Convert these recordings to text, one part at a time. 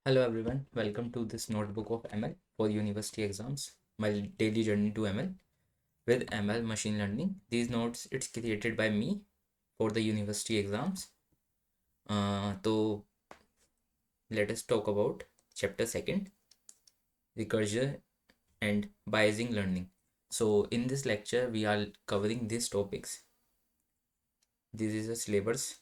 Hello everyone, welcome to this notebook of ML for university exams, my daily journey to ML with ML machine learning. These notes it's created by me for the university exams. So let us talk about chapter second, recursion and Bayesian learning. So in this lecture we are covering these topics. This is a syllabus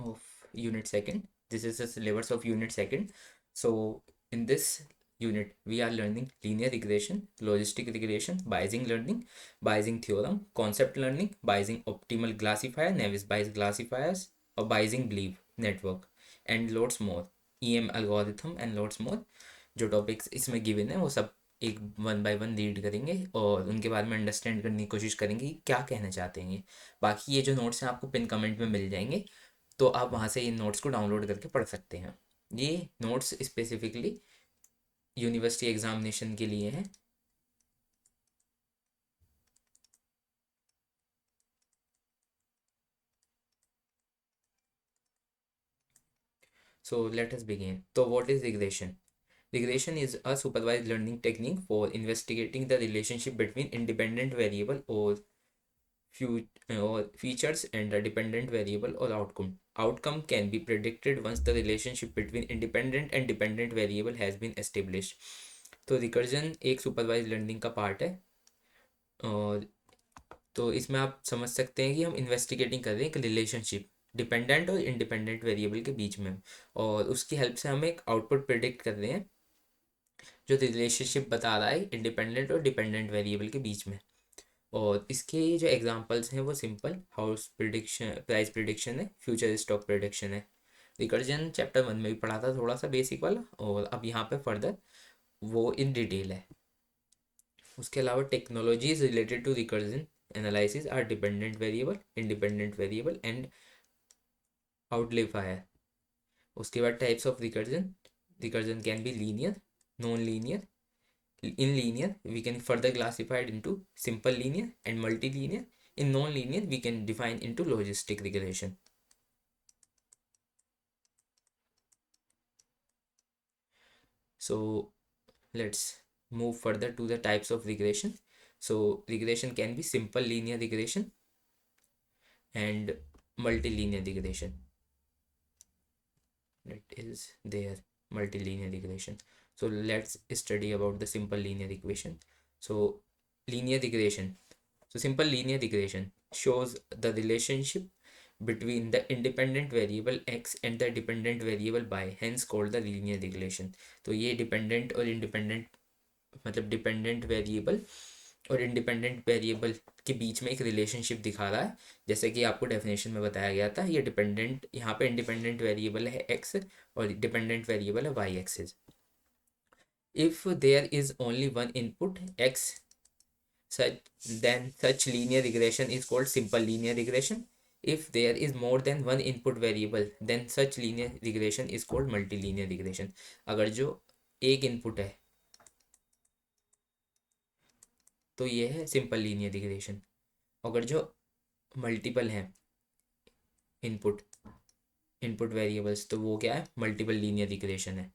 of unit second. This is the syllabus of unit second. So in this unit we are learning linear regression, logistic regression, Bayesian learning, Bayesian theorem, concept learning, Bayesian optimal classifier, Navier Bayes classifiers, or Bayesian belief network, and lots more, EM algorithm and lots more. जो topics इसमें given है वो सब एक one by one read करेंगे और उनके बारे में अंडरस्टैंड करने की कोशिश करेंगे कि क्या कहना चाहते हैं ये। बाकी ये जो नोट्स हैं आपको पिन कमेंट में मिल जाएंगे, तो आप वहाँ से इन नोट्स को डाउनलोड करके पढ़ सकते हैं। ये नोट्स स्पेसिफिकली यूनिवर्सिटी एग्जामिनेशन के लिए हैं। So let us begin. So what is regression? Regression is a supervised learning technique for investigating the relationship between independent variable or features and a dependent variable or outcome. Outcome can be predicted once the relationship between independent and dependent variable has been established. तो recursion एक supervise learning का part है और तो इसमें आप समझ सकते हैं कि हम इन्वेस्टिगेटिंग कर रहे हैं एक रिलेशनशिप डिपेंडेंट और इंडिपेंडेंट वेरिएबल के बीच में, और उसकी हेल्प से हम एक आउटपुट प्रिडिक्ट कर रहे हैं जो रिलेशनशिप बता रहा है इंडिपेंडेंट और डिपेंडेंट वेरिएबल के बीच में। और इसके जो एग्जांपल्स हैं वो simple house prediction, price prediction है, फ्यूचर स्टॉक प्रिडिक्शन है। रिकर्जन चैप्टर 1 में भी पढ़ा था थोड़ा सा बेसिक वाला, और अब यहाँ पे फर्दर वो इन डिटेल है। उसके अलावा technologies related to regression analysis are dependent variable, independent variable and outlier. उसके बाद types of regression, regression can be linear, non linear, in linear we can further classify it into simple linear and multilinear. In non-linear we can define into logistic regression. So let's move further to the types of regression. So regression can be simple linear regression and multilinear regression. That is there, multilinear regression. So let's study about the simple linear equation. So linear regression, so simple linear regression shows the relationship between the independent variable x and the dependent variable y, hence called the linear regression. तो ये dependent और independent मतलब dependent variable और independent variable के बीच में एक relationship दिखा रहा है, जैसे कि आपको डेफिनेशन में बताया गया था। ये डिपेंडेंट, यहाँ पे इंडिपेंडेंट वेरिएबल है एक्स और डिपेंडेंट वेरिएबल है Y axis. If there is only one input X, such linear regression is called simple linear regression. If there is more than one input variable, then such linear regression is called multilinear regression. अगर जो एक input है तो ये है simple linear regression, अगर जो multiple हैं इनपुट इनपुट वेरिएबल्स तो वो क्या है, मल्टीपल लीनियर रिग्रेशन है।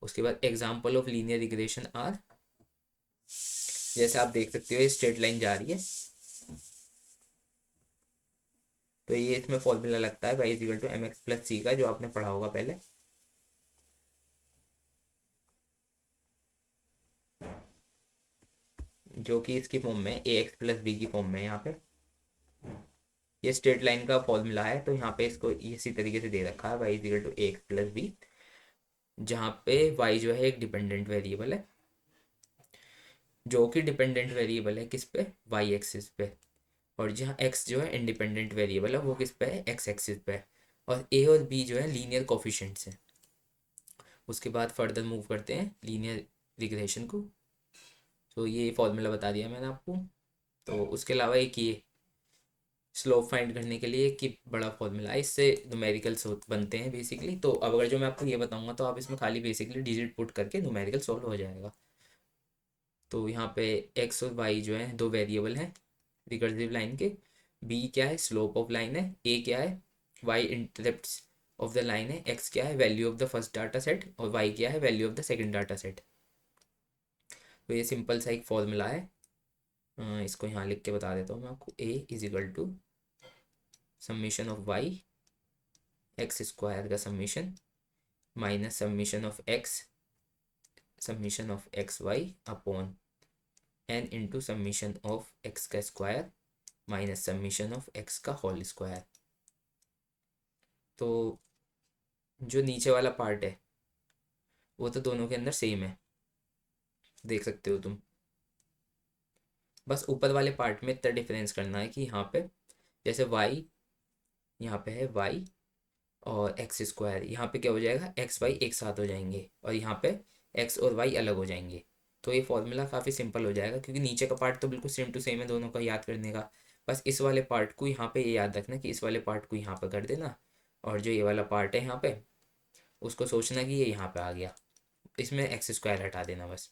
उसके बाद example of linear regression are, जैसे आप देख सकते हो ये स्ट्रेट लाइन जा रही है, तो ये इसमें फॉर्मूला लगता है y equal to M X plus C का, जो आपने पढ़ा होगा पहले। जो कि इसकी फॉर्म में ए एक्स प्लस बी की फॉर्म में, यहाँ पे ये स्ट्रेट लाइन का फॉर्मूला है, तो यहाँ पे इसको इसी तरीके से दे रखा है y equal to A X plus B, जहाँ पे y जो है एक डिपेंडेंट वेरिएबल है, जो कि डिपेंडेंट वेरिएबल है किस पे, y एक्सिस पे, और जहाँ x जो है इंडिपेंडेंट वेरिएबल है वो किस पे है, x एक्सिस पे है, और a और b जो है लीनियर कोफिशिएंट्स हैं। उसके बाद फर्दर मूव करते हैं लीनियर रिग्रेशन को। तो ये फॉर्मूला बता दिया मैंने आपको। तो उसके अलावा एक ये स्लोप फाइंड करने के लिए कि बड़ा फॉर्मूला है, इससे न्यूमेरिकल्स बनते हैं बेसिकली। तो अब अगर जो मैं आपको ये बताऊंगा तो आप इसमें खाली बेसिकली डिजिट पुट करके न्यूमेरिकल सॉल्व हो जाएगा। तो यहाँ पे एक्स और वाई जो है दो वेरिएबल हैं रिकर्सिव लाइन के, बी क्या है, स्लोप ऑफ लाइन है, ए क्या है, Y intercepts of the line है, एक्स क्या है, value of the first data set, और वाई क्या है, value of the second data set. तो ये सिंपल सा एक फॉर्मूला है। इसको यहाँ लिख के बता देता हूँ मैं आपको। A is equal to summation of Y X square का summation minus summation of X Y upon N into summation of X का square minus summation of X का होल स्क्वायर। तो जो नीचे वाला पार्ट है वो तो दोनों के अंदर सेम है, देख सकते हो तुम। बस ऊपर वाले पार्ट में इतना डिफरेंस करना है कि यहाँ पे जैसे y, यहाँ पे है y और एक्स स्क्वायर, यहाँ पे क्या हो जाएगा, एक्स वाई एक साथ हो जाएंगे, और यहाँ पे एक्स और वाई अलग हो जाएंगे। तो ये फॉर्मूला काफ़ी सिंपल हो जाएगा, क्योंकि नीचे का पार्ट तो बिल्कुल सेम टू सेम है दोनों का, याद करने का। बस इस वाले पार्ट को यहाँ पे ये याद रखना कि इस वाले पार्ट को यहाँ पे कर देना, और जो ये वाला पार्ट है यहाँ पे उसको सोचना कि ये यहाँ पे आ गया, इसमें एक्स स्क्वायर हटा देना बस।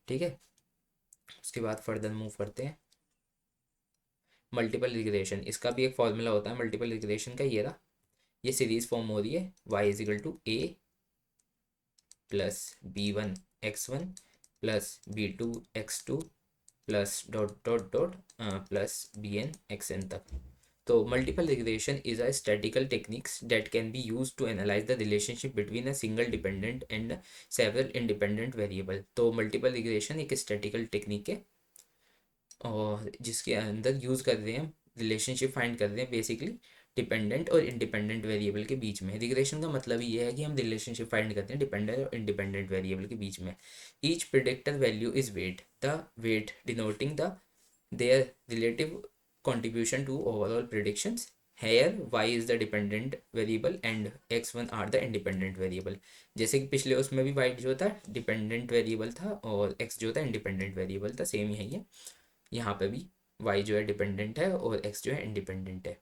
ठीक है, उसके बाद फर्दर मूव करते हैं। मल्टीपल रिग्रेशन, इसका भी एक फॉर्मूला होता है मल्टीपल रिग्रेशन का, ये रहा। ये सीरीज फॉर्म हो रही है, y is equal to A plus b1 x1 plus b2 x2 plus dot dot dot plus bn xn तक। तो multiple regression is a statistical techniques that can be use to analyse the relationship between a single dependent and several independent variable. तो multiple regression एक statistical technique है, और जिसके अंदर use कर रहे हैं, रिलेशनशिप फाइंड कर रहे हैं बेसिकली डिपेंडेंट और इंडिपेंडेंट वेरिएबल के बीच में। रिग्रेशन का मतलब ये है कि हम रिलेशनशिप फाइंड करते हैं डिपेंडेंट और इंडिपेंडेंट वेरिएबल के बीच में। Each predictor value is weight, the weight denoting the their relative contribution to overall predictions. Here y is the dependent variable and x1 are the independent variable। जैसे कि पिछले उसमें भी y जो था डिपेंडेंट वेरिएबल था और x जो था इंडिपेंडेंट वेरिएबल था, सेम ही है। यहाँ पे भी y जो है डिपेंडेंट है और x जो है इंडिपेंडेंट है।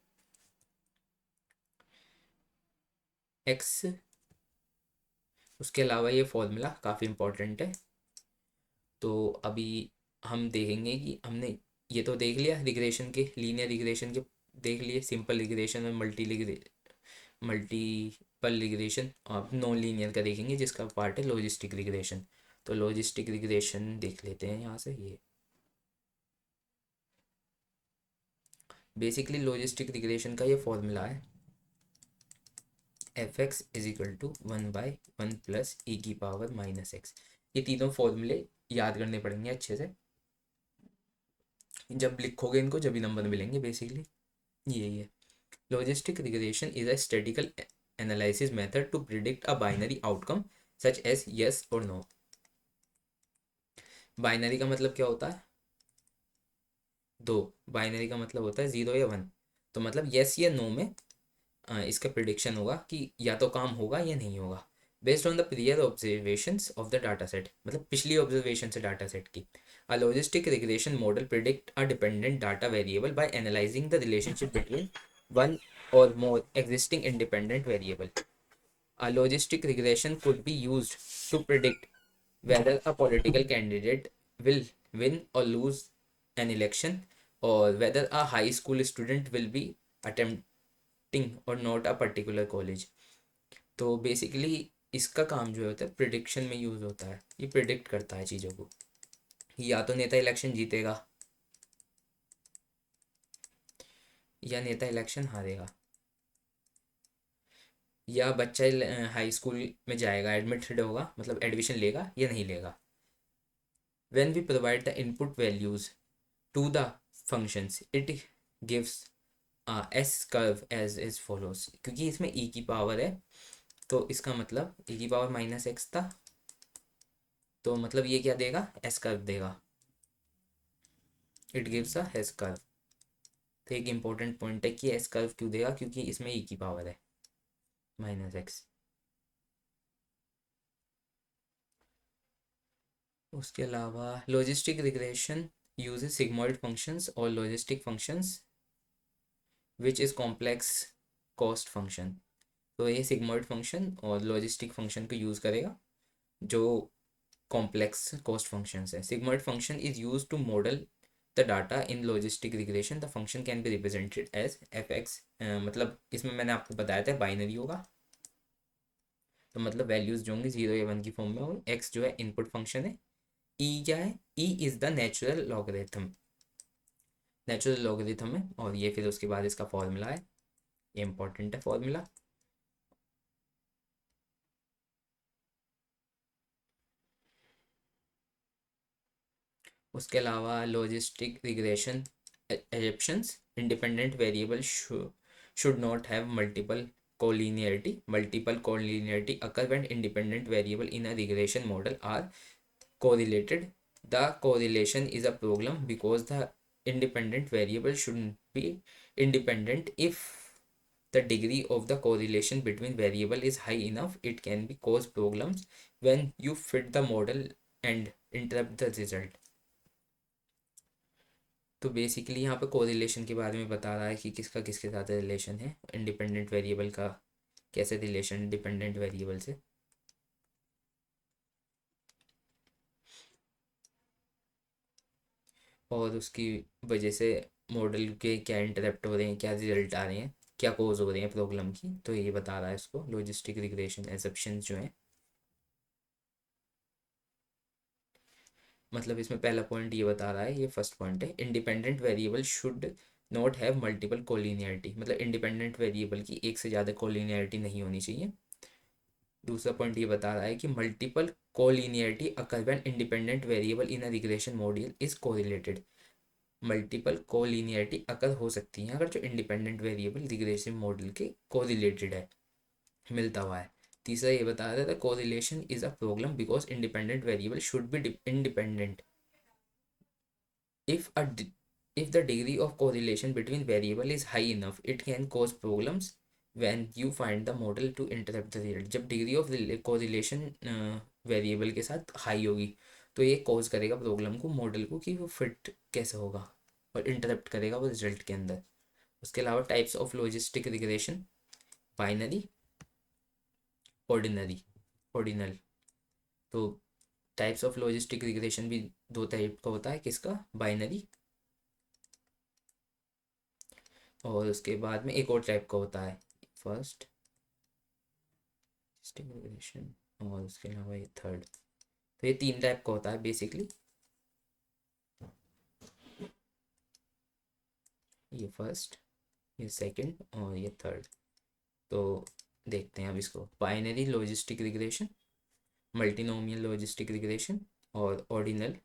x, उसके अलावा ये फॉर्मूला काफ़ी इम्पोर्टेंट है। तो अभी हम देखेंगे कि हमने ये तो देख लिया रिग्रेशन के, लीनियर रिग्रेशन के देख लिए, सिंपल रिग्रेशन और मल्टीपल रिग्रेशन। अब नॉन लीनियर का देखेंगे जिसका पार्ट है लॉजिस्टिक रिग्रेशन। तो लॉजिस्टिक रिग्रेशन देख लेते हैं यहाँ से। ये बेसिकली लॉजिस्टिक रिग्रेशन का ये फॉर्मूला है, F X is equal to 1/1 plus E की पावर माइनस एक्स। ये तीनों फॉर्मूले याद करने पड़ेंगे अच्छे से, जब लिखोगे इनको जब भी नंबर मिलेंगे बेसिकली। यही है, logistic regression is a statistical analysis method to predict a binary outcome such as yes और नो। बाइनरी का मतलब क्या होता है, दो। बाइनरी का मतलब होता है 0 या 1। तो मतलब यस या नो में इसका प्रिडिक्शन होगा कि या तो काम होगा या नहीं होगा, based on the prior observations of the data set, मतलब पिछली ऑब्जर्वेशन से डाटा सेट की। अ logistic regression model predict a dependent data variable bye analysing the relationship between one or more existing independent variable. A logistic regression could be used to predict whether a political candidate will win or lose an election, or whether a high school student will be attempting or not a particular college। तो basically इसका काम जो होता है prediction में use होता है, ये प्रिडिक्ट करता है चीज़ों को, या तो नेता इलेक्शन जीतेगा या नेता इलेक्शन हारेगा, या बच्चा हाई स्कूल में जाएगा, एडमिटेड होगा, मतलब एडमिशन लेगा या नहीं लेगा। when we provide the input values to the functions it gives a s curve as is follows। क्योंकि इसमें e की पावर है तो इसका मतलब e की पावर माइनस एक्स था, तो मतलब ये क्या देगा, s कर्व देगा, it gives a s curve. तो एक इंपॉर्टेंट पॉइंट है कि s कर्व क्यों देगा, क्योंकि इसमें e की पावर है माइनस एक्स। उसके अलावा logistic regression uses sigmoid functions और logistic functions which is complex cost function. तो ये सिग्मॉइड फंक्शन और लॉजिस्टिक फंक्शन को यूज़ करेगा जो कॉम्प्लेक्स कॉस्ट फंक्शंस है। Sigmoid function is use to model the data in logistic regression the function can be represented as F X, मतलब इसमें मैंने आपको बताया था बाइनरी होगा, तो मतलब वैल्यूज जो होंगी 0 या 1 की फॉर्म में होंगी। एक्स जो है इनपुट फंक्शन है, ई क्या है, E is the natural logarithm, natural logarithm है, और ये फिर उसके बाद इसका फॉर्मूला है, ये इंपॉर्टेंट है फॉर्मूला। उसके अलावा logistic regression assumptions, independent variable should not have multiple collinearity occur when independent variable in a regression model are correlated. The correlation is a problem because the independent variable shouldn't be independent. If the degree of the correlation between variable is high enough, it can be cause problems when you fit the model and interrupt the result. तो basically यहाँ पे correlation के बारे में बता रहा है कि किसका किसके साथ रिलेशन है, इंडिपेंडेंट वेरिएबल का कैसे रिलेशन डिपेंडेंट वेरिएबल से। और उसकी वजह से मॉडल के क्या इंटरप्ट हो रहे हैं, क्या रिजल्ट आ रहे हैं, क्या कोज हो रहे हैं प्रॉब्लम की, तो ये बता रहा है इसको लॉजिस्टिक रिग्रेशन एजप्शंस जो हैं। मतलब इसमें पहला पॉइंट ये बता रहा है, ये फर्स्ट पॉइंट है, independent variable should not have multiple collinearity, मतलब इंडिपेंडेंट वेरिएबल की एक से ज़्यादा कोलिनियरिटी नहीं होनी चाहिए। दूसरा पॉइंट ये बता रहा है कि multiple collinearity occur when independent variable in a regression model is correlated, multiple collinearity occur हो सकती है अगर जो इंडिपेंडेंट वेरिएबल रिग्रेशन मॉडल के कोरिलेटेड है, मिलता हुआ है। तीसरा ये बता रहा था correlation is a problem because independent variable should be independent if a if the degree of correlation between variable is high enough it can cause problems when you find the model to interrupt the result। जब degree of correlation variable के साथ high होगी तो ये cause करेगा problem को model को कि वो फिट कैसे होगा, और इंटरप्ट करेगा वो रिजल्ट के अंदर। उसके अलावा types of logistic regression, binary, ordinary, ordinal. तो टाइप्स ऑफ लॉजिस्टिक रिग्रेशन भी दो टाइप का होता है, किसका, बाइनरी, और उसके बाद में एक और टाइप का होता है फर्स्ट स्टिमुलेशन, और उसके अलावा ये थर्ड। तो ये तीन टाइप का होता है बेसिकली, ये फर्स्ट, ये सेकंड और ये थर्ड। तो देखते हैं अब इसको, binary logistic regression, multinomial logistic regression और ऑर्डिनल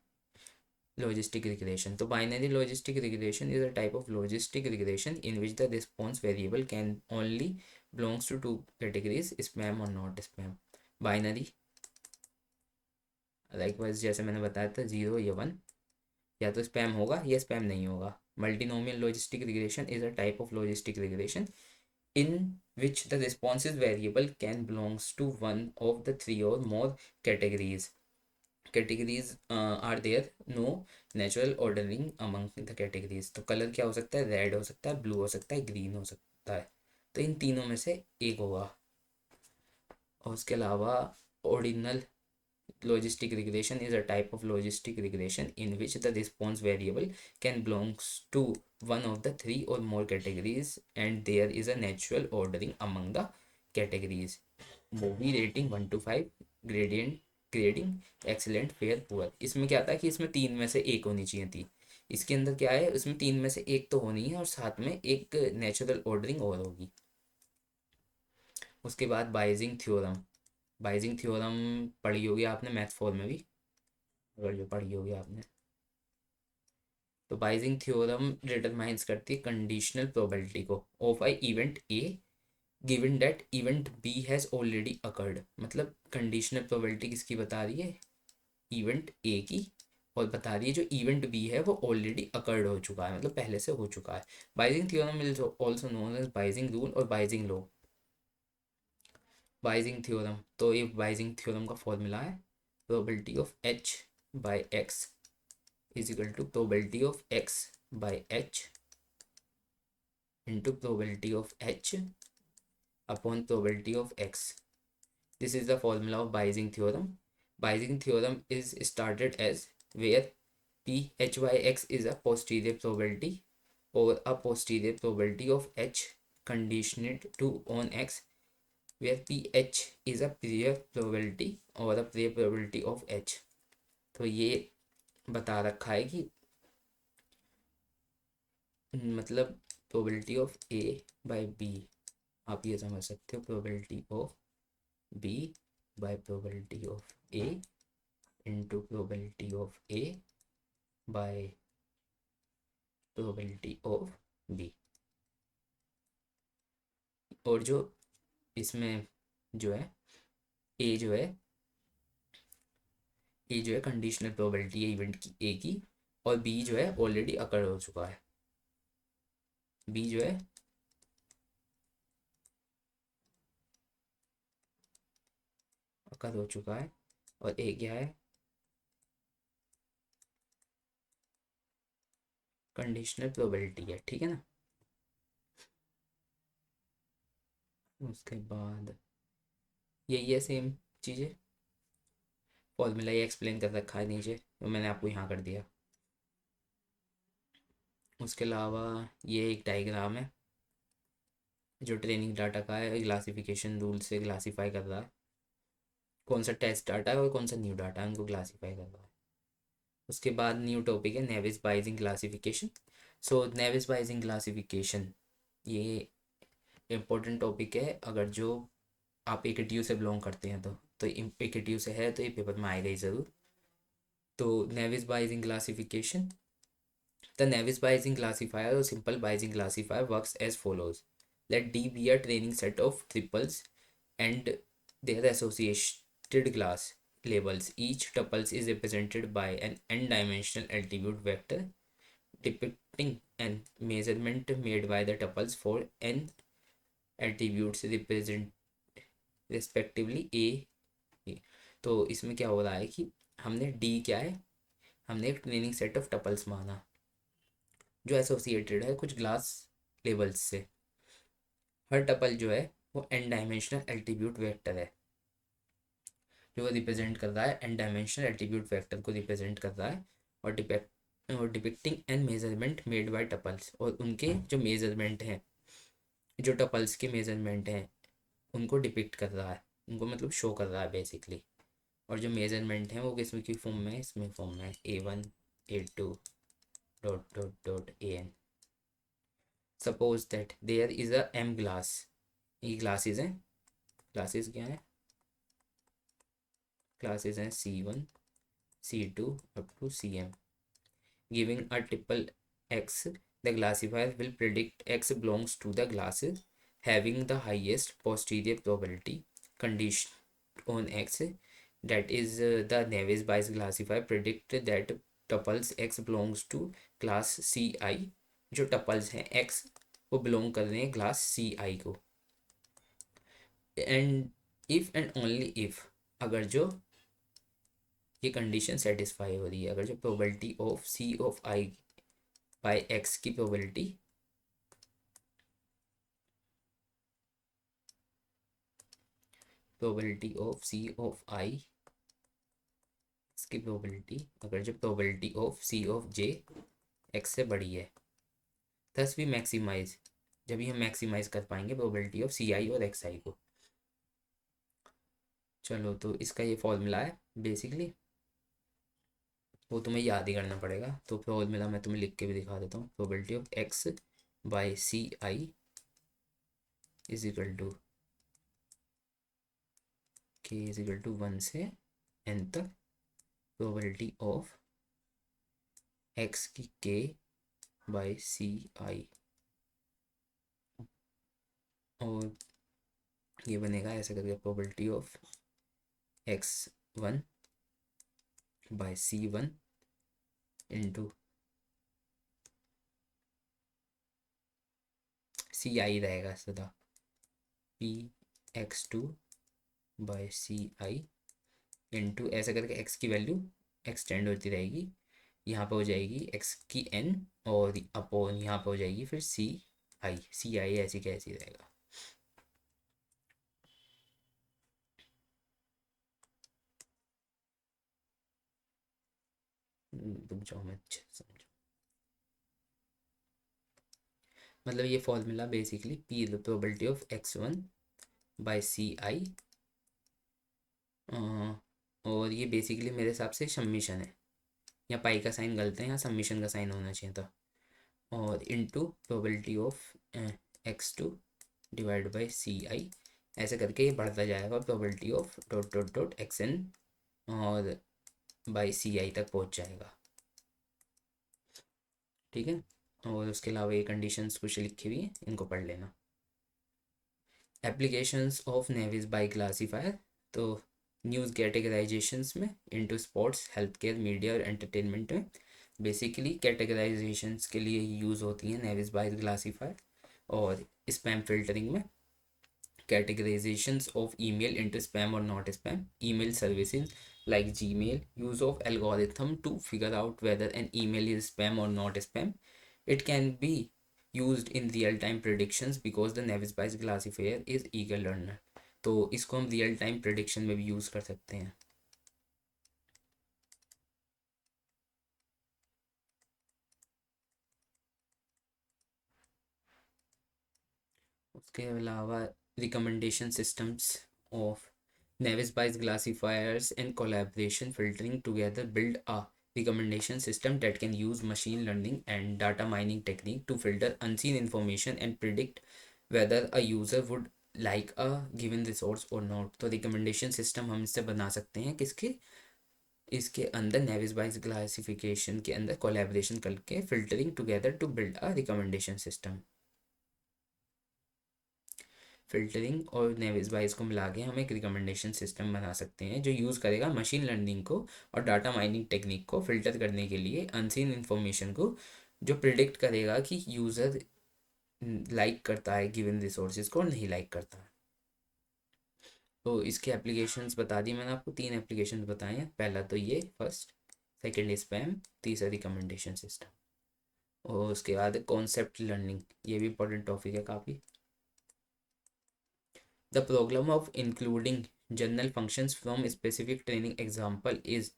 लॉजिस्टिक रिग्रेशन। तो binary logistic regression is a type of logistic regression in which the response variable can only belongs to two categories, spam और not spam. Binary likewise जैसे मैंने बताया था 0 या 1, या तो स्पैम होगा या स्पैम नहीं होगा। Multinomial logistic regression is a type of logistic regression in which the responses variable can belongs to one of the three or more categories. Categories are there, no natural ordering among the categories। तो colour क्या हो सकता है, red हो सकता है, blue हो सकता है, ग्रीन हो सकता है, तो इन तीनों में से एक होगा। और उसके अलावा ordinal logistic regression is a type of logistic regression in which the response variable can belongs to one of the three or more categories and there is a natural ordering among the categories। Movie rating 1 to 5, gradient grading excellent fair poor. इसमें क्या था कि इसमें तीन में से एक होनी चाहिए थी, इसके अंदर क्या है, इसमें तीन में से एक तो होनी है और साथ में एक नेचुरल ऑर्डरिंग और होगी। उसके बाद बाइजिंग थ्योरम, बाइजिंग थ्योरम पढ़ी होगी आपने मैथ फोर में भी, अगर जो पढ़ी होगी आपने। तो बाइजिंग थ्योरम डिटरमाइंस करती है कंडीशनल प्रोबेबिलिटी को of I event A given that event B has already occurred. मतलब कंडीशनल प्रोबेबिलिटी किसकी बता रही है, इवेंट ए की, और बता रही है जो इवेंट बी है वो ऑलरेडी अकर्ड हो चुका है, मतलब पहले से हो चुका है। Bayesian theorem is also known as Bayesian rule और बाइजिंग लॉ। बाइजिंग थ्योरम, तो ये बाइजिंग थ्योरम का फॉर्मूला है, probability of H by X is equal to probability of x by h into probability of h upon probability of x। This is the formula of Bayesian theorem। Bayesian theorem is started as where PHYX is a posterior probability or a posterior probability of H conditioned to on X, where PH is a prior probability or a prior probability of H. तो ये बता रखा है कि मतलब probability of A by B, आप ये समझ सकते हो, probability of B by probability of A into probability of A by probability of B। और जो इसमें जो है ए जो है कंडीशनल प्रोबेबिलिटी है इवेंट की ए की, और बी जो है ऑलरेडी अकर हो चुका है, बी जो है अकर हो चुका है, और ए क्या है, कंडीशनल प्रोबेबिलिटी है, ठीक है ना। उसके बाद यही है सेम चीज़ें, फॉर्मूला ये एक्सप्लेन कर रखा है नीचे, तो मैंने आपको यहाँ कर दिया। उसके अलावा ये एक डायग्राम है जो ट्रेनिंग डाटा का है, क्लासिफिकेशन रूल से क्लासीफाई कर रहा है कौन सा टेस्ट डाटा है और कौन सा न्यू डाटा है, उनको क्लासीफाई कर रहा है। उसके बाद न्यू टॉपिक है नेविस बाइजिंग क्लासिफिकेशन। सो नेविस बाइजिंग क्लासिफिकेशन ये इम्पोर्टेंट टॉपिक है, अगर जो आप AKTU से बिलोंग करते हैं तो AKTU से है तो ये पेपर में आएगा ही ज़रूर। तो naive Bayesian classification, the Navis Bayesian classifier or simple Bayesian classifier works as follows. Let D be a training set of triples and their associated class labels. Each tuple is represented by an n-dimensional attribute vector depicting an measurement made by the tuples for n attributes represent respectively A। तो इसमें क्या हो रहा है कि हमने D क्या है, हमने एक ट्रेनिंग सेट ऑफ टपल्स माना जो एसोसिएटेड है कुछ ग्लास लेवल्स से। हर टपल जो है वो एन डायमेंशनल एट्रीब्यूट वेक्टर है, जो रिप्रेजेंट कर रहा है एन डायमेंशनल एट्रीब्यूट वेक्टर को रिप्रेजेंट कर रहा है, और depicting N measurement made by tuples, और उनके जो मेजरमेंट हैं, जो टपल्स के मेजरमेंट हैं उनको डिपिक्ट कर रहा है, उनको मतलब शो कर रहा है बेसिकली। और जो मेजरमेंट हैं वो किस की फॉर्म में है, इसमें फॉर्म में है A1 A2 dot dot dot AN। Suppose that there is a M class, ये ग्लासेस हैं, क्लासेस क्या है, क्लासेस हैं C1 C2 up to CM, giving a triple X, the classifier will predict X belongs to the classes having the highest posterior probability condition on X, that is the Navier Bayes classifier predict that tuples X belongs to class CI, जो tuples हैं X वो belong कर रहे हैं class CI को। And if and only if, अगर जो ये कंडीशन सेटिस्फाई हो रही है, अगर जो probability of C of I by X की probability of C of I इसकी प्रोबेबिलिटी, अगर जो probability of C of J X से बड़ी है, थस भी मैक्सिमाइज, जब ही हम मैक्सिमाइज कर पाएंगे प्रोबेबिलिटी ऑफ CI और XI को। चलो तो इसका ये फॉर्मूला है बेसिकली, वो तुम्हें याद ही करना पड़ेगा, तो फॉर्मूला मैं तुम्हें लिख के भी दिखा देता हूँ। Probability of X by CI is equal to K is equal to 1 से N तक प्रोबेबिलिटी ऑफ X की K बाय CI, और ये बनेगा ऐसे करके probability of X1 by C1 into CI रहेगा सदा PX2 बाय CI इंटू ऐसे करके X की वैल्यू एक्सटेंड होती रहेगी, यहाँ पे हो जाएगी X की N और अपॉन यहाँ पे हो जाएगी फिर CI ऐसी कैसी रहेगा। रुक जाओ मैं अच्छे से समझो। मतलब ये formula basically P the probability of x1 by C I, और ये बेसिकली मेरे हिसाब से सम्मिशन है, या पाई का साइन गलत है, यहाँ सम्मिशन का साइन होना चाहिए था, और into probability of x2 divide by C I, ऐसे करके ये बढ़ता जाएगा probability of dot dot dot X N और बाई सी आई तक पहुंच जाएगा। ठीक है, और उसके अलावा ये कंडीशंस कुछ लिखी हुई हैं, इनको पढ़ लेना। एप्लीकेशंस ऑफ नेविस बाई क्लासीफायर, तो न्यूज़ कैटेगराइजेशंस में into sports, health care, media और एंटरटेनमेंट में बेसिकली कैटेगराइजेशंस के लिए यूज़ होती हैं नेविस बाई क्लासीफायर, और स्पैम फिल्टरिंग में categorizations of email into spam or not spam, email services like Gmail, use of algorithm to figure out whether an email is spam or not spam. It can be used in real time predictions because the Navis Bayes classifier is eager learner. तो इसको हम real time prediction में भी use कर सकते हैं। उसके अलावा recommendation systems of Navis Bayes classifiers and collaboration filtering together build a recommendation system that can use machine learning and data mining technique to filter unseen information and predict whether a user would like a given resource or not। तो recommendation system हम इससे बना सकते हैं किसके, इसके अंदर नेविस बाइस क्लासिफिकेशन के अंदर कोलैबोरेशन करके filtering together to build a recommendation system. Filtering और नेविस बाइस को मिला के हम एक रिकमेंडेशन सिस्टम बना सकते हैं जो यूज़ करेगा मशीन लर्निंग को और डाटा माइनिंग टेक्निक को फिल्टर करने के लिए अनसीन इन्फॉर्मेशन को, जो प्रिडिक्ट करेगा कि यूज़र लाइक करता है गिवन रिसोर्सेज को और नहीं लाइक करता है। तो इसके एप्लीकेशंस बता दी मैंने आपको, 3 एप्लीकेशंस बताए हैं। पहला तो ये फर्स्ट, सेकेंड स्पैम, तीसरा रिकमेंडेशन सिस्टम। और उसके बाद कॉन्सेप्ट लर्निंग, ये भी इंपॉर्टेंट टॉपिक है काफ़ी। The problem of including general functions from a specific training example is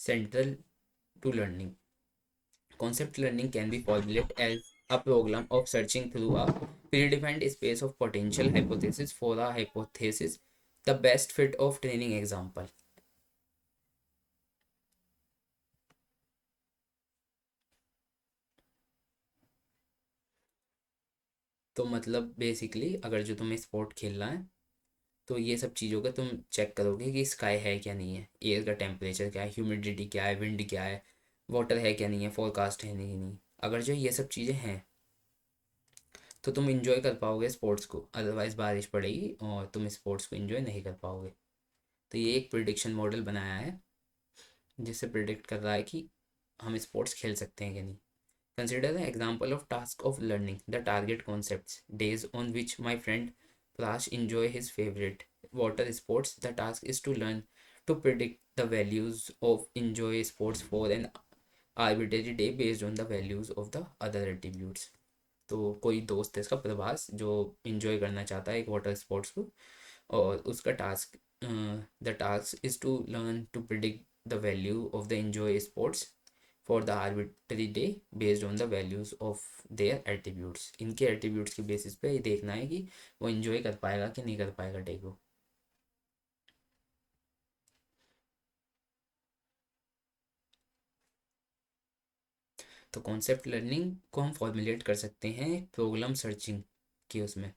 central to learning. Concept learning can be formulated as a program of searching through a predefined space of potential hypotheses for a hypothesis, the best fit of training example. तो मतलब basically अगर जो तुम्हें sport खेलना है तो ये सब चीज़ों का तुम चेक करोगे कि स्काई है क्या नहीं है, एयर का टेम्परेचर क्या है, ह्यूमिडिटी क्या है, विंड क्या है, वाटर है क्या नहीं है, फोरकास्ट है नहीं। अगर जो ये सब चीज़ें हैं तो तुम इंजॉय कर पाओगे स्पोर्ट्स को, अदरवाइज़ बारिश पड़ेगी और तुम स्पोर्ट्स को इंजॉय नहीं कर पाओगे। तो ये एक प्रिडिक्शन मॉडल बनाया है जिससे प्रिडिक्ट कर रहा है कि हम स्पोर्ट्स खेल सकते हैं कि नहीं। Consider the example of task of learning the target concepts days on which my friend Prash enjoy his favorite water sports. The task is to learn to predict the values of enjoy sports for an arbitrary day based on the values of the other attributes. तो कोई दोस्त है इसका प्रभास जो enjoy करना चाहता है एक वाटर स्पोर्ट्स को, और उसका task, the task is to learn to predict the value of the enjoy sports for the arbitrary day based on the values of their attributes. इनके एट्रीब्यूट्स की बेसिस पे ये देखना है कि वो इन्जॉय कर पाएगा कि नहीं कर पाएगा डे को। तो कॉन्सेप्ट लर्निंग को हम फॉर्मुलेट कर सकते हैं प्रॉब्लम सर्चिंग के उसमें,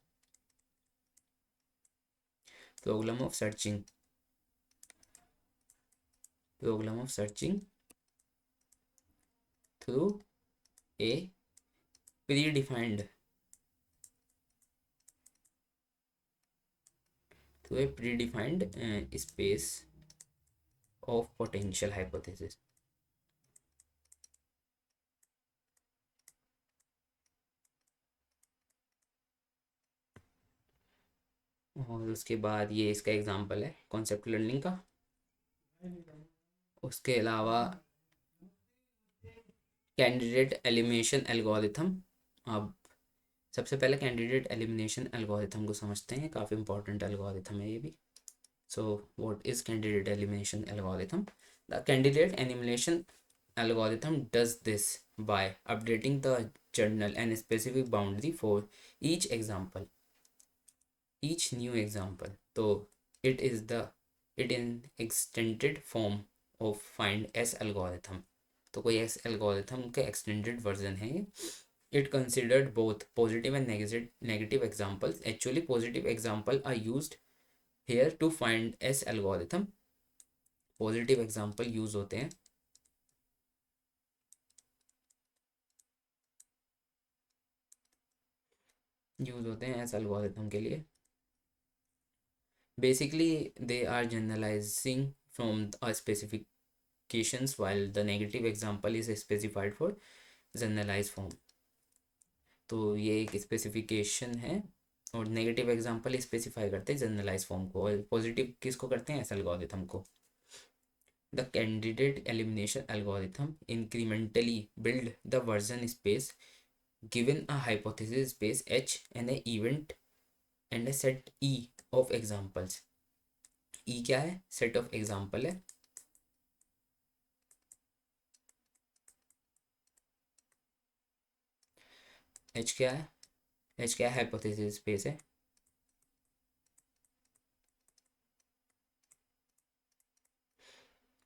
problem of searching, problem of searching through a pre defined space of potential hypothesis. और उसके बाद ये इसका एग्जांपल है कॉन्सेप्ट लर्निंग का। उसके अलावा कैंडिडेट एलिमिनेशन एल्गोरिथम। अब सबसे पहले कैंडिडेट एलिमिनेशन एल्गोरिथम को समझते हैं, काफ़ी इंपॉर्टेंट एल्गोरिथम है ये भी। So what is candidate elimination algorithm? The candidate elimination algorithm does this by updating the journal and specific boundary for each example, each new example. तो it in extended form of find s algorithm. तो कोई S algorithm का extended version है ये. It considered both positive and negative examples. Actually, positive example are used here to find S algorithm. Positive example use होते हैं S algorithm के लिए. Basically, they are generalizing from a specifications while the negative example is specified for generalized form. तो ये एक specification है और negative example specify करते हैं जनरलाइज फॉर्म को, और पॉजिटिव किसको करते हैं, एस एल्गोरिथम को. The candidate elimination algorithm incrementally build the version space given a hypothesis space H and A event and A set E of examples. E क्या है, सेट ऑफ एग्जांपल है. H क्या है, H क्या है, hypothesis space है.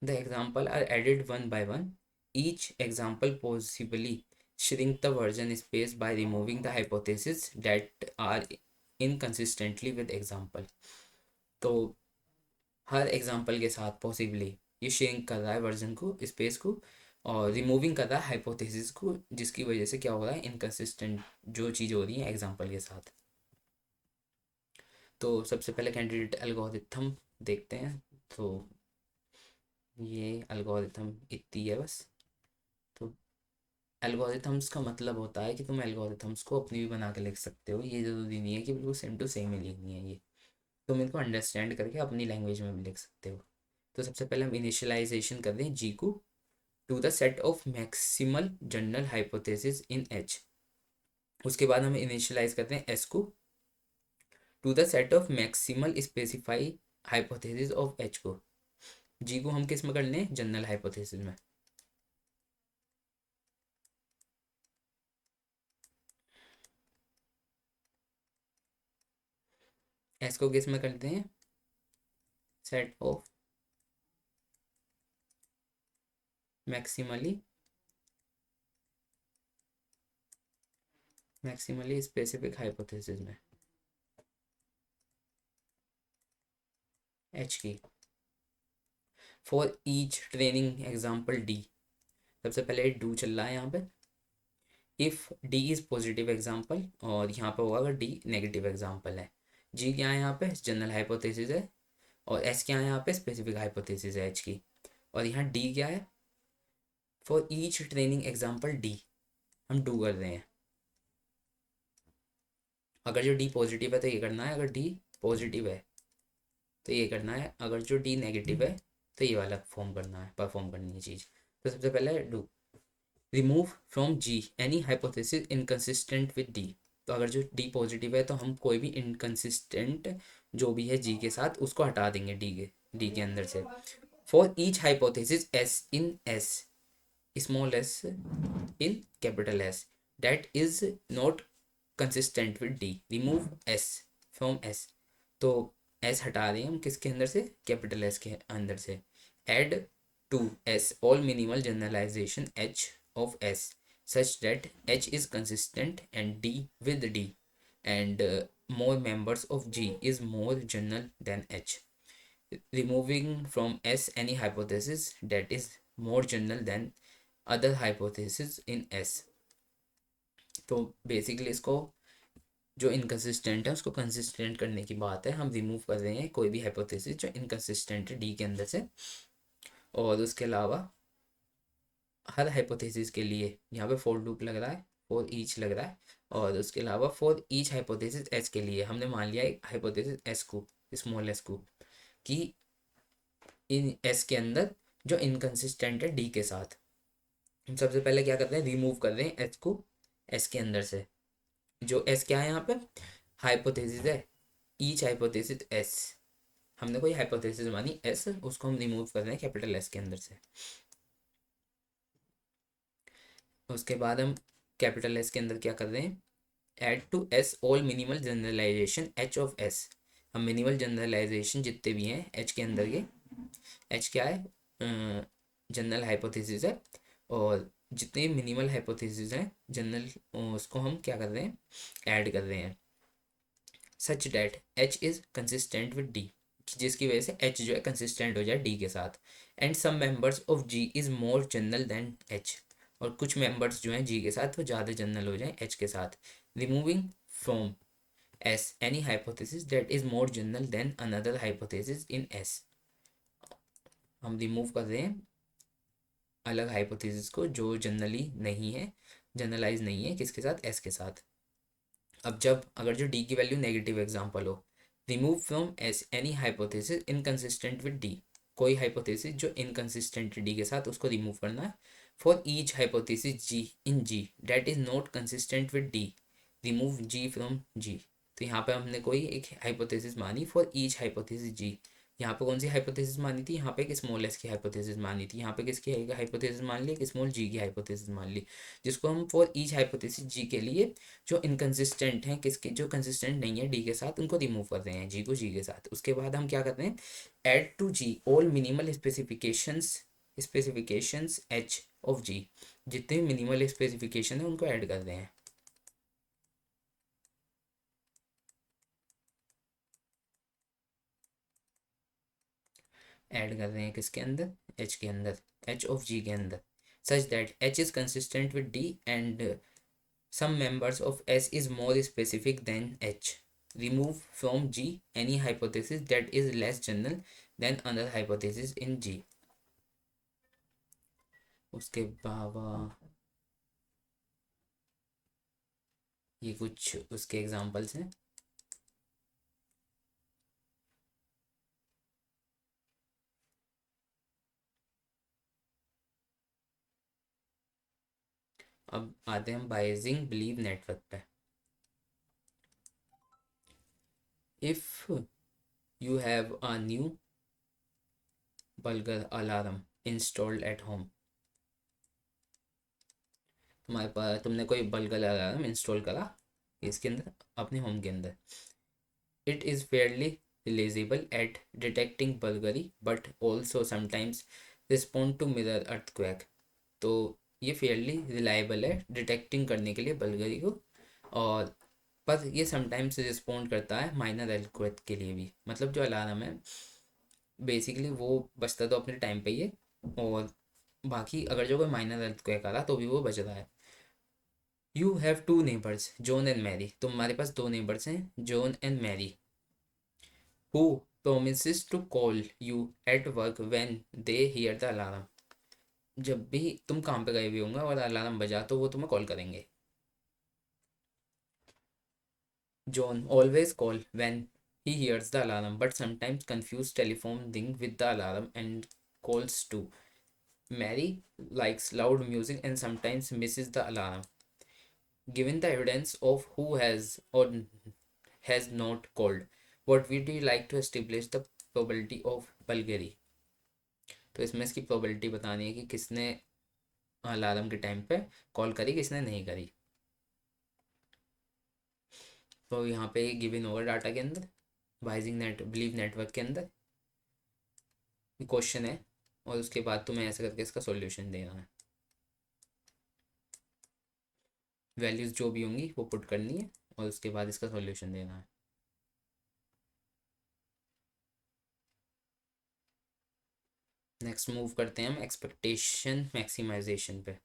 The example are added one by one. Each example possibly shrink the version space by removing the hypotheses that are inconsistently with example. तो हर example के साथ possibly ये श्रिंक कर रहा है वर्जन को, स्पेस को, और रिमूविंग कर रहा है हाइपोथेसिस को, जिसकी वजह से क्या हो रहा है, इनकन्सिस्टेंट जो चीज़ हो रही है एग्जाम्पल के साथ. तो सबसे पहले कैंडिडेट एल्गोरिथम देखते हैं. तो ये एल्गोरिथम इतनी है बस. तो एल्गोरिथम्स का मतलब होता है कि तुम एल्गोरिथम्स को अपनी भी बना के लिख सकते हो. ये ज़रूरी नहीं है कि बिल्कुल सेम टू सेम ही लिखनी है ये. तुम इनको अंडरस्टैंड करके अपनी लैंग्वेज में भी लिख सकते हो. तो सबसे पहले हम इनिशियलाइजेशन कर दें जी को to the set of maximal general hypothesis in H. उसके बाद हम इनिशियलाइज करते हैं एस को to the set of maximal specify hypothesis of H को. जी को हम किस में कर लें, जनरल हाइपोथेसिस में. एस को किस में करते हैं, set of maximally specific hypothesis में एच की. For each training example D. सबसे पहले डू चल रहा है यहाँ पे. If D is positive example, और यहाँ पे होगा अगर डी नेगेटिव एग्जाम्पल है. जी क्या है यहाँ पे, जनरल हाइपोथेसिस है. और एस क्या है यहाँ पे, स्पेसिफिक हाइपोथेसिस है एच की. और यहाँ डी क्या है, for each training example D. हम डू कर रहे हैं. अगर जो डी पॉजिटिव है तो ये करना है, अगर डी पॉजिटिव है तो ये करना है, अगर जो डी नेगेटिव है तो ये वाला फॉर्म करना है, परफॉर्म करनी है चीज़. तो सबसे पहले do remove from G any hypothesis inconsistent with D. तो अगर जो डी पॉजिटिव है तो हम कोई भी इनकन्सिस्टेंट जो भी है जी के साथ उसको हटा देंगे डी के अंदर से. For each hypothesis S in S, small S in capital S, that is not consistent with D, remove S from S. तो एस हटा रहे हैं हम किसके अंदर से, कैपिटल एस के अंदर से. Add to S all minimal generalisation H of S such that H is consistent and D with D, and more members of G is more general than H. Removing from S any hypothesis that is more general than other hypothesis in S. तो basically इसको जो inconsistent है उसको consistent करने की बात है. हम रिमूव कर रहे हैं कोई भी हाइपोथेसिस जो इनकन्सिस्टेंट है डी के अंदर से. और उसके अलावा हर हाइपोथेसिस के लिए यहाँ पे फॉर लूप लग रहा है, फॉर ईच लग रहा है. और उसके अलावा फॉर ईच हाइपोथेसिस एस के लिए हमने मान लिया एक हाइपोथेसिस एस को, स्मॉल एस को, कि इन एस के अंदर जो इनकन्सिस्टेंट है डी के साथ. हम सबसे पहले क्या कर रहे हैं, रिमूव कर रहे हैं एस को एस के अंदर से. जो एस क्या है यहाँ पे, हाइपोथेसिस है. ईच हाइपोथेसिस एस, हमने कोई हाइपोथेसिस मानी एस, उसको हम रिमूव कर रहे हैं कैपिटल एस के अंदर से. उसके बाद हम कैपिटल एस के अंदर क्या कर रहे हैं, add to S all minimal generalisation H of S. हम मिनिमल जनरलाइजेशन जितने भी हैं एच के अंदर के, एच क्या है, जनरल हाइपोथेसिस है, और जितने मिनिमल हाइपोथेसिस हैं जनरल, उसको हम क्या कर रहे हैं, ऐड कर रहे हैं, such that H is consistent with D, जिसकी वजह से एच जो है कंसिस्टेंट हो जाए डी के साथ। And some members of G is more general than H, और कुछ मेंबर्स जो हैं जी के साथ वो ज़्यादा जनरल हो जाएं एच के साथ। Removing from S any hypothesis that is more general than another hypothesis in S. हम रिमूव कर रहे हैं अलग हाइपोथेसिस को जो जनरली नहीं है, जनरलाइज नहीं है, किसके साथ, एस के साथ। अब जब अगर जो डी की वैल्यू नेगेटिव एग्जांपल हो, remove from S any hypothesis inconsistent with D, कोई हाइपोथेसिस जो इनकंसिस्टेंट डी के साथ, उसको रिमूव करना है। For each hypothesis G in G that is not consistent with D, remove G from G. तो यहाँ पे हमने कोई एक हाइपोथेसिस मानी फॉर ईच हाइपोथेसिस जी। यहाँ पे कौन सी हाइपोथेसिस मानी थी, यहाँ पे एक स्मॉल एस की हाइपोथेसिस मानी थी, यहाँ पे किसकी हाइपोथेसिस मान ली, एक स्मॉल जी की हाइपोथेसिस मान ली, जिसको हम फॉर ईच हाइपोथेसिस जी के लिए जो इनकंसिस्टेंट हैं, किसके जो कंसिस्टेंट नहीं है डी के साथ, उनको रिमूव कर रहे हैं जी को जी के साथ। उसके बाद हम क्या करते हैं, add to G all minimal specifications H of G, जितने मिनिमल स्पेसिफिकेशन है उनको ऐड कर रहे हैं। ऐड कर रहे हैं किसके अंदर, एच के अंदर, एच ऑफ जी के अंदर, such that H is consistent with D and some members of S is more specific than H. Remove from G any hypothesis that is less general than other hypothesis in G. उसके अलावा ये कुछ उसके examples हैं। अब आते हैं हम बायजिंग बिलीव नेटवर्क पे। If you have a new vulgar alarm installed at home, तुम्हारे पास तुमने कोई बल्गर अलार्म इंस्टॉल करा इसके अंदर, अपने होम के अंदर। It is Fairlie realizable at detecting bulgari but also sometimes respond to mirror earthquake। तो ये फेयरली रिलायबल है डिटेक्टिंग करने के लिए बल्गरी को, और पर ये समटाइम्स रिस्पॉन्ड करता है माइनर earthquake के लिए भी। मतलब जो अलार्म है बेसिकली वो बचता तो अपने टाइम पे ही है, और बाकी अगर जो कोई माइनर earthquake आ रहा तो भी वो बच रहा है। You have two neighbours John and Mary, तुम्हारे पास दो नेबर्स हैं जॉन एंड मैरी, who promises to call you at work when they hear the alarm। जब भी तुम काम पे गए हुए होंगे और अलार्म बजा तो वो तुम्हें कॉल करेंगे। John always call when he hears the alarm but sometimes confuse telephone ring with the alarm and calls too। Mary likes loud music and sometimes misses the alarm। Given the evidence of who has or has not called, what would you like to establish the probability of Bulgari। तो इसमें इसकी probability बतानी है कि किसने alarm के time पे call करी, किसने नहीं करी। तो यहाँ पे गिवन होगा डाटा के अंदर, बाइजिंग नेट बिलीव नेटवर्क के अंदर क्वेश्चन है, और उसके बाद तुम्हें ऐसे करके इसका सॉल्यूशन देना है। वैल्यूज़ जो भी होंगी वो पुट करनी है और उसके बाद इसका सॉल्यूशन देना है। नेक्स्ट मूव करते हैं हम एक्सपेक्टेशन मैक्सिमाइजेशन पे।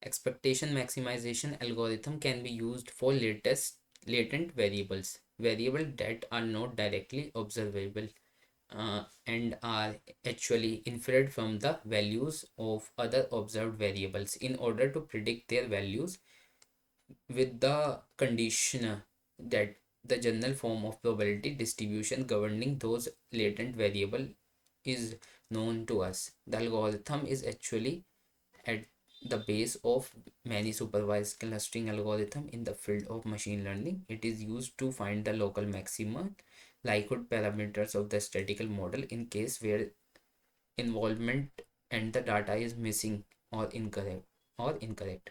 Expectation maximization algorithm can be used for latent variable that are not directly observable and are actually inferred from the values of other observed variables in order to predict their values with the condition that the general form of probability distribution governing those latent variable is known to us. The algorithm is actually at the base of many supervised clustering algorithm in the field of machine learning. It is used to find the local maximum likelihood parameters of the statistical model in case where involvement and the data is missing और incorrect.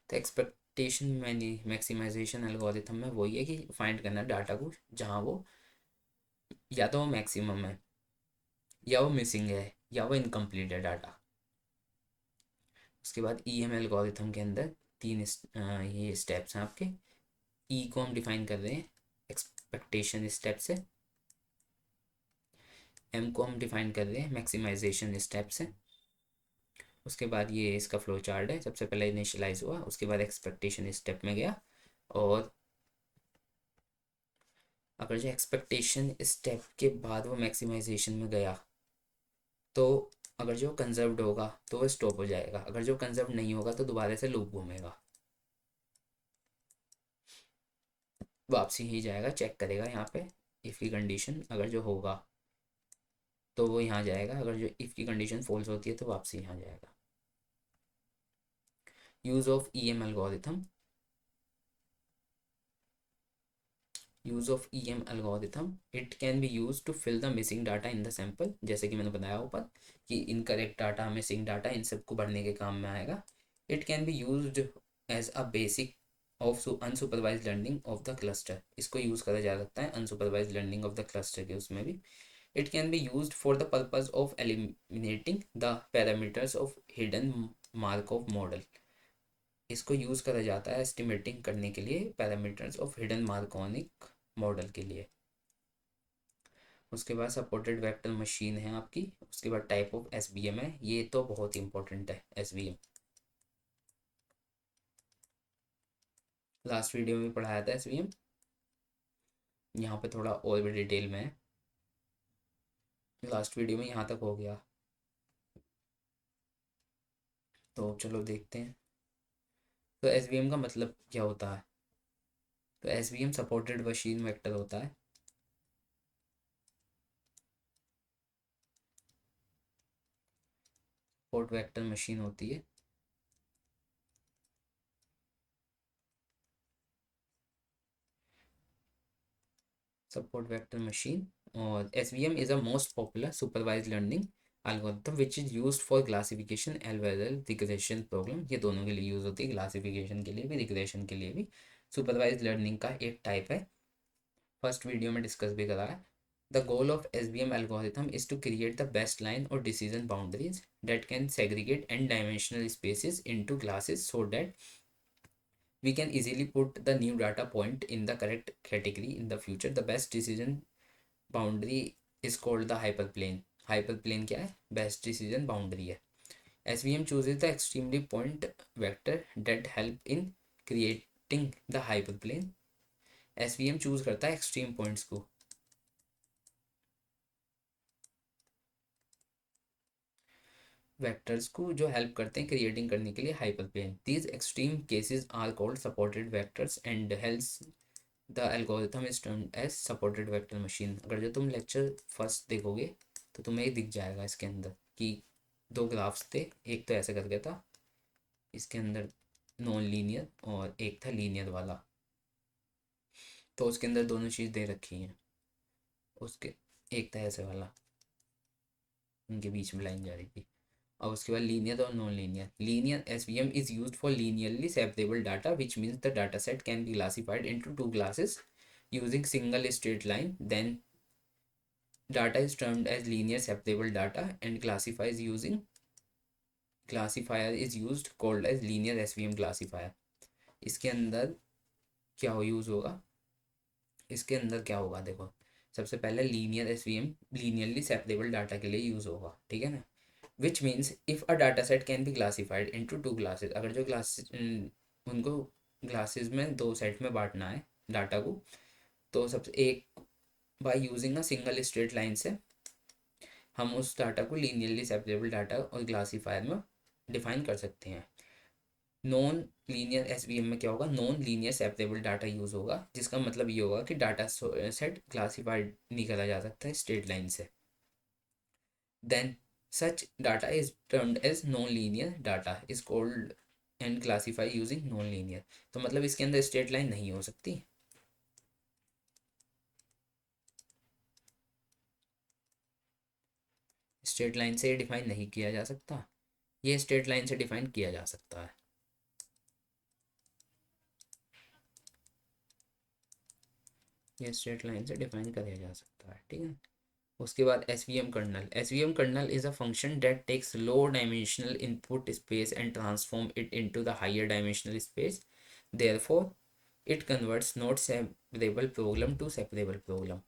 तो expectation maximisation algorithm में वही है कि find करना data को जहाँ वो या तो वो मैक्सिमम है, या वो मिसिंग है, या वो इनकम्प्लीट है डाटा। उसके बाद ई एम एल्गोरिथम के अंदर ये स्टेप्स हैं आपके। ई को हम डिफाइन कर रहे हैं एक्सपेक्टेशन स्टेप से, एम को हम डिफाइन कर रहे हैं मैक्सिमाइजेशन स्टेप से। उसके बाद ये इसका फ्लो चार्ट है, सबसे पहले इनिशियलाइज हुआ, उसके बाद एक्सपेक्टेशन स्टेप में गया, और अगर जो एक्सपेक्टेशन स्टेप के बाद वो मैक्सिमाइजेशन में गया तो अगर जो कंजर्व्ड होगा तो वो स्टॉप हो जाएगा, अगर जो कंजर्व नहीं होगा तो दोबारा से लूप घूमेगा, वापसी ही जाएगा, चेक करेगा यहाँ पे इफ़ की कंडीशन अगर जो होगा तो वो यहाँ जाएगा, अगर जो इफ़ की कंडीशन फॉल्स होती है तो वापसी यहाँ जाएगा। Use of E M algorithm, use of E M algorithm, it can be use to fill the missing data in the sample, जैसे कि मैंने बताया ऊपर कि इनकरेक्ट डाटा, मिसिंग डाटा, इन सबको भरने के काम में आएगा। It can be use as a basic of unsupervised learning of the cluster, इसको यूज़ करा जा सकता है unsupervised learning of the cluster के उसमें भी। It can be use for the purpose of eliminating the parameters of hidden Markov model, इसको use करा जाता है एस्टिमेटिंग करने के लिए parameters of hidden Markov model के लिए। उसके बाद सपोर्टेड वेक्टर मशीन है आपकी, उसके बाद टाइप ऑफ एसवीएम है, ये तो बहुत ही इंपॉर्टेंट है एसवीएम, लास्ट वीडियो में पढ़ाया था एसवीएम, यहाँ पे थोड़ा और भी डिटेल में है, लास्ट वीडियो में यहाँ तक हो गया, तो चलो देखते हैं। तो एसवीएम का मतलब क्या होता है? तो एसवीएम सपोर्टेड मशीन वेक्टर होता है, सपोर्ट वेक्टर मशीन होती है, सपोर्ट वेक्टर मशीन। और SVM is a most popular supervised learning algorithm which is used for classification as well as regression problem, ये दोनों के लिए यूज होती है, क्लासिफिकेशन के लिए भी रिग्रेशन के लिए भी। सुपरवाइज लर्निंग का एक टाइप है, फर्स्ट वीडियो में डिस्कस भी करा है। The goal of SVM algorithm is to create the best line और decision boundaries that can segregate n-dimensional spaces into classes so that we can easily put the new data point in the correct category in the future. The best decision boundary is called the hyperplane. Hyperplane क्या है? Best decision boundary है। SVM chooses the extremely point vector that help in creating the hyperplane. SVM choose करता है extreme points को, vectors को जो help करते हैं क्रिएटिंग करने के लिए hyperplane. These extreme cases are called supported vectors and hence the algorithm is termed as supported vector machine. अगर जो तुम लेक्चर फर्स्ट देखोगे तो तुम्हें ये दिख जाएगा इसके अंदर कि दो ग्राफ्स थे, एक तो ऐसे करके था इसके अंदर नॉन लीनियर, और एक था लीनियर वाला, तो उसके अंदर दोनों चीज़ दे रखी हैं, उसके एक था ऐसे वाला, उनके बीच में लाइन जा रही थी। और उसके बाद लीनियर और non linear. Linear SVM is used for linearly separable data which means the data set can be classified into two classes using single straight line, then data is termed as linear separable data and classifies using classifier is used called as linear SVM classifier। इसके अंदर क्या हो use होगा, इसके अंदर क्या होगा देखो, सबसे पहले linear SVM linearly separable data के लिए यूज़ होगा, ठीक है ना। Which means if a data set can be classified into two classes, अगर जो क्लास उनको क्लासेस में दो सेट में बांटना है डाटा को, तो सबसे एक by using a single straight line से हम उस डाटा को लीनियरली सेपरेबल डाटा और क्लासीफायर में डिफाइन कर सकते हैं। नॉन लीनियर एसवीएम में क्या होगा, non linear separable data use होगा, जिसका मतलब ये होगा कि डाटा सेट क्लासीफाइड नहीं करा जा सकता है स्ट्रेट लाइन से। Then such data is termed as non linear data is called and classify using non linear. तो मतलब इसके अंदर स्ट्रेट लाइन नहीं हो सकती, स्ट्रेट लाइन से डिफाइन नहीं किया जा सकता, ये स्ट्रेट लाइन से डिफाइन किया जा सकता है। ये स्ट्रेट लाइन से डिफाइन किया जा सकता है, ठीक है। उसके बाद SVM kernel. SVM kernel is a function that takes low dimensional input space and transform it into the higher dimensional space, therefore it converts not separable program to separable program.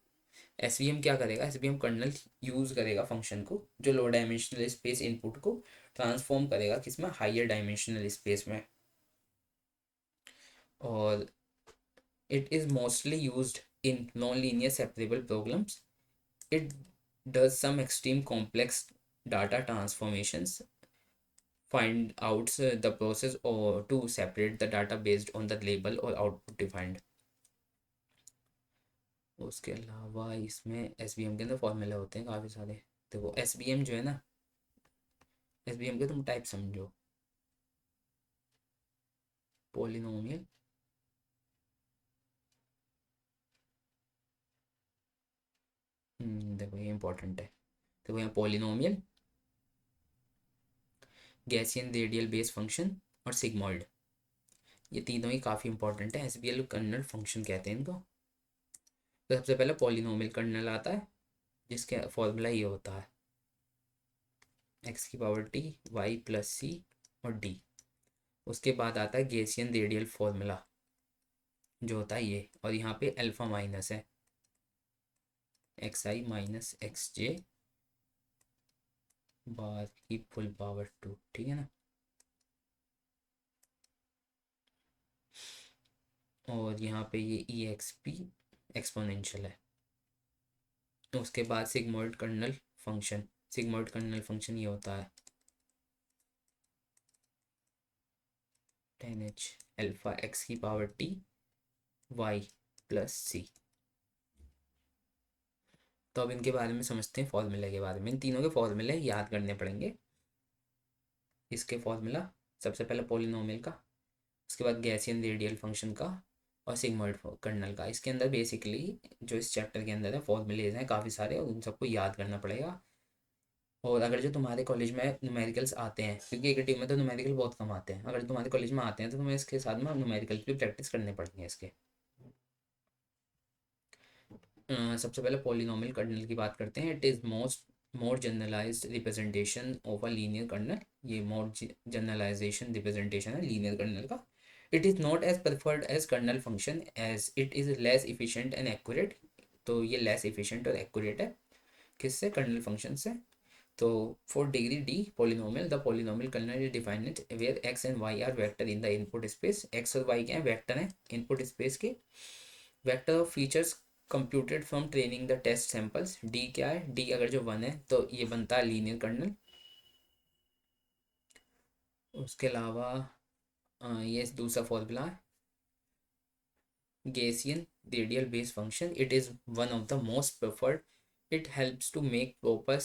SVM क्या करेगा, SVM kernel use करेगा function को जो low dimensional space input को transform करेगा किसमें, higher dimensional space में। और it is mostly used in non-linear separable programs. It does some extreme complex data transformations, find out the process or to separate the data based on the label or output defined. उसके अलावा इसमें SVM के अंदर फॉर्मूले होते हैं काफ़ी सारे। देखो SVM जो है ना, SVM के तुम टाइप समझो, पोलिनोमियल, देखो ये इंपॉर्टेंट है। देखो यहाँ पोलिनोमियल, गैसियन रेडियल बेस फंक्शन और सिग्मॉइड, ये तीनों ही काफ़ी इंपॉर्टेंट है। SVM कर्नल फंक्शन कहते हैं इनको। तो सबसे पहले पॉलिनोमियल कर्नल आता है जिसके फॉर्मूला ये होता है x⁻t y+c और d। उसके बाद आता है गैसियन रेडियल फॉर्मूला जो होता है ये, और यहाँ पे अल्फा माइनस है xi माइनस xj बार की फुल पावर 2, ठीक है ना। और यहाँ पे ये exp एक्सपोनेंशियल है। तो उसके बाद sigmoid kernel function, sigmoid kernel function ये होता है 10h अल्फा x⁻t y+c। तो अब इनके बारे में समझते हैं, फॉर्मूले के बारे में। इन तीनों के फॉर्मूले याद करने पड़ेंगे। इसके फॉर्मूला सबसे पहले पॉलिनोमियल का, उसके बाद गैसियन रेडियल फंक्शन का और सिग्मॉइड कर्नल का। इसके अंदर बेसिकली जो इस चैप्टर के अंदर है फॉर्मूलेज हैं काफ़ी सारे, और उन सबको याद करना पड़ेगा। और अगर जो तुम्हारे कॉलेज में न्यूमेरिकल्स आते हैं, क्योंकि एक टीम में तो न्यूमेरिकल बहुत कम आते हैं, अगर तुम्हारे कॉलेज में आते हैं तो तुम्हें इसके साथ में न्यूमेरिकल भी प्रैक्टिस करने पड़ेंगे इसके। सबसे पहले पॉलिनोमियल कर्नल की बात करते हैं। It is more generalised representation of a linear kernel. ये मोर जनरलाइजेशन रिप्रेजेंटेशन है लीनियर कर्नल का। It is not as preferred as kernel function as it is less efficient and accurate. तो ये less efficient और accurate है किससे, kernel function से। तो for degree d polynomial, the polynomial kernel is defined where x and y are vector in the input space। x और y क्या है, वेक्टर हैं इनपुट स्पेस के। Vector of features computed from training the test samples. d क्या है, d अगर जो 1 है तो ये बनता है लीनियर कर्नल। उसके अलावा ये दूसरा फॉर्मूला है Gaussian radial based function. It is one of the most preferred. It helps to make proper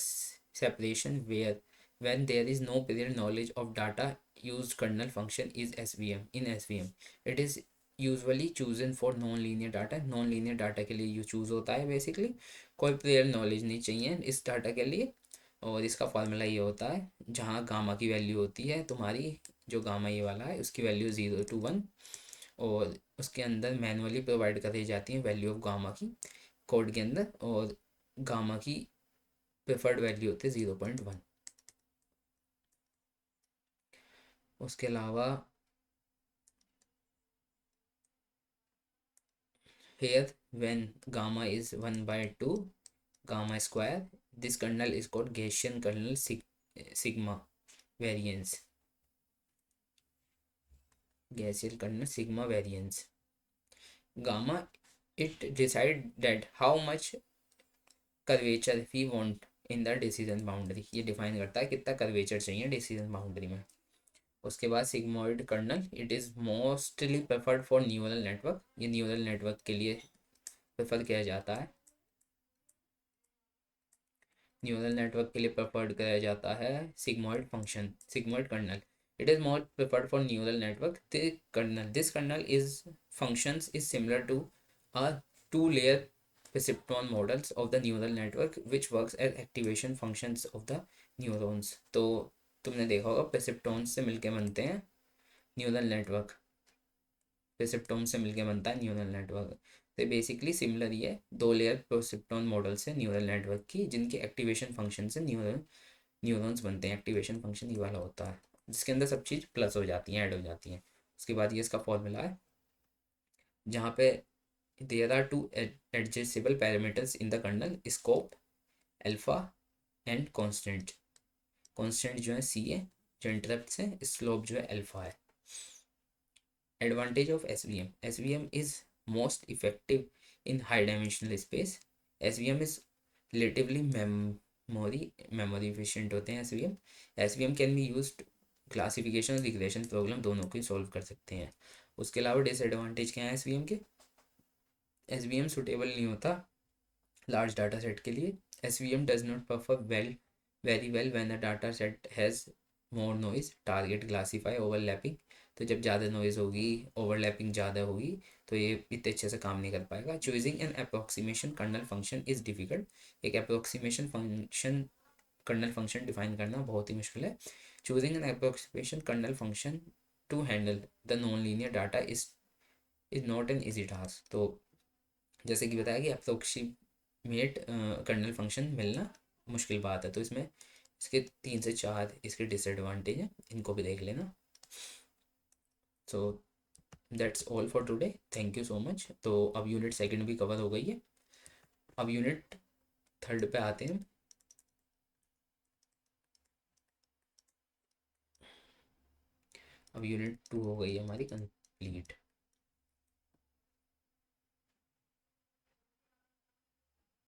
separation where when there is no prior knowledge of data used kernel function is SVM. In SVM it is usually chosen for non-linear data। non-linear data के लिए ये choose होता है basically, कोई prior knowledge नहीं चाहिए इस data के लिए। और इसका फार्मूला ये होता है जहाँ गामा की वैल्यू होती है तुम्हारी, जो गामा ये वाला है उसकी वैल्यू 0 to 1, और उसके अंदर मैनुअली प्रोवाइड कराई जाती है वैल्यू ऑफ गामा की कोड के अंदर, और गामा की प्रेफर्ड वैल्यू होती है 0.1। उसके अलावा here when gamma is 1/2 gamma square, this kernel is called Gaussian kernel sigma variance। Gaussian kernel sigma variance gamma, it decide that how much curvature we want in the decision boundary. ये define करता है कितना curvature चाहिए decision boundary में। उसके बाद sigmoid kernel, it is mostly preferred for neural network. ये neural network के लिए प्रेफर किया जाता है, न्यूरल नेटवर्क के लिए प्रेफर्ड किया जाता है sigmoid function, sigmoid kernel. It is more preferred for neural network. This kernel is functions is similar to a 2 layer perceptron models of the neural network which works as activation functions of the neurons। तो तुमने देखा होगा perceptrons से मिलके बनते हैं neural network, perceptron से मिलके बनता है न्यूरल नेटवर्क। तो बेसिकली सिमिलर ही है, 2 लेयर perceptron मॉडल्स है न्यूरल नेटवर्क की जिनके एक्टिवेशन फंक्शन से न्यूरॉन्स बनते हैं। एक्टिवेशन फंक्शन ये वाला होता है जिसके अंदर सब चीज़ प्लस हो जाती हैं, ऐड हो जाती हैं। उसके बाद ये इसका फॉर्मूला है जहाँ पे there are 2 adjustable parameters in the kernel, scope alpha and constant. Constant जो है सी है, जो इंटरप्ट है, स्लोप जो है अल्फा है। Advantage of SVM, SVM is most effective in high dimensional space. SVM is relatively memory efficient होते हैं SVM. SVM can be used classification regression problem दोनों को सॉल्व कर सकते हैं। उसके अलावा डिसएडवांटेज क्या है एसवीएम के, एसवीएम सुटेबल नहीं होता लार्ज डाटा सेट के लिए। SVM does not perform very well when the data set has more noise, target classify overlapping. तो जब ज़्यादा नॉइज होगी, ओवरलैपिंग ज़्यादा होगी तो ये इतने अच्छे से काम नहीं कर पाएगा। Choosing an approximation kernel function is difficult. एक approximation function kernel function define करना बहुत ही मुश्किल है। Choosing an approximation kernel function to handle the non linear data is not an easy task. तो जैसे कि बताया कि अप्रोक्सीमेट कर्नल फंक्शन मिलना मुश्किल बात है। तो इसमें इसके 3 से 4 इसके डिसएडवांटेज हैं, इनको भी देख लेना। So that's all for today, thank you so much. तो अब यूनिट सेकंड भी कवर हो गई है, अब यूनिट थर्ड पे आते हैं। अब यूनिट 2 हो गई है हमारी कंप्लीट।